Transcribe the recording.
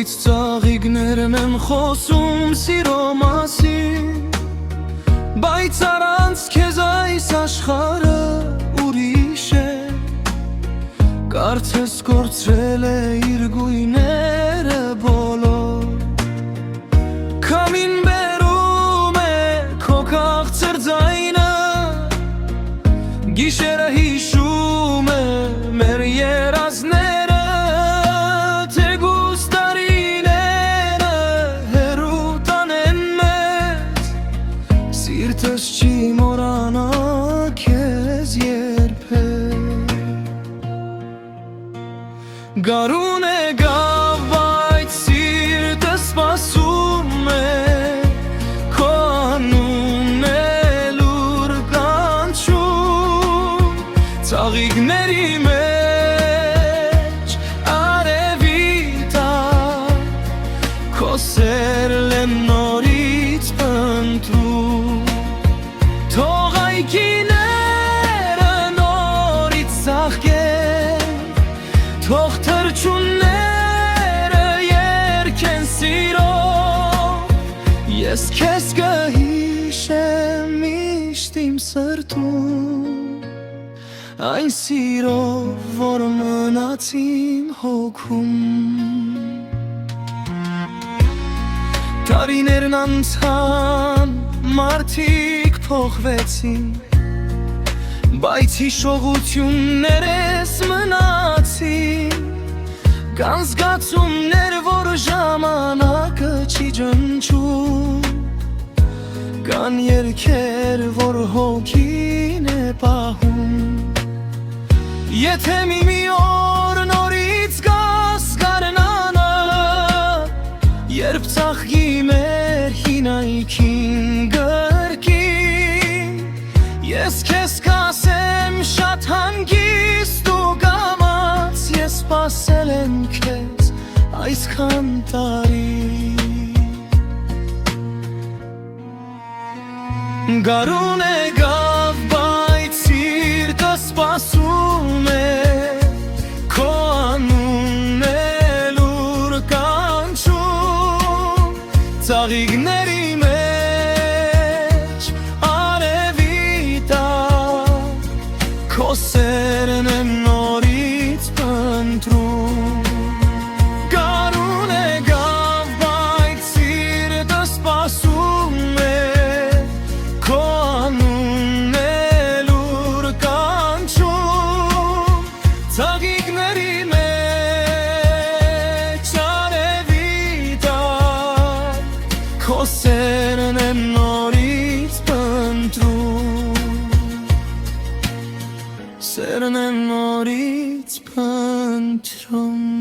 նորից ծաղիկներն եմ խոսում սիրո մասին, բայց առանց քեզ այս աշխարհը ուրիշ է, կարծես կորցրել է իր գույները բոլոր, քամին բերում է քո քաղցր ձայնը, գիշերը հիշում է մեր երազները, թեգուս տարիները հեռու տանեն մեզ, սիրտս չի մոռանա քեզ երբեք։ Գարուն է գավ, բայց սիրտս սպասում է, քո անունն է լուր կանչում, ծաղիկների մեջ արևի տակ, քո սերն եմ նորից փնտրում, թող այգիները նորից ծաղկեն, թող թռչունները երգեն սիրով, ես քեզ կհիշեմ միշտ իմ սրտում, այն սիրով, որ մնաց իմ հոգում։ Տարիներն անցան, մարդիկ փոխվեցին, բայց հիշողություններս մնացին, կան զգացումներ, որ ժամանակը չի ջնջում, կան երգեր, որ հոգին է պահում, եթե մի օր նորից գաս գարնանը, երբ ծաղկի մեր հին այգին գրկին, ես քեզ կասեմ շատ հանգիստ ու կամաց, ես սպասել եմ քեզ այսքան տարի։ Գարուն է գավ, բայց սիրտս սպասում է, քո անունն է լուր կանչում, ծաղիկների մեջ արևի տակ, քո սերն եմ նորից փնտրում։ Գարուն է գավ, բայց սիրտս սպասում է, քո անունն է լուր կանչում, ծաղիկների մեջ արևի տակ, քո սերն եմ նորից փնտրում, սերն եմ նորից փնտրում։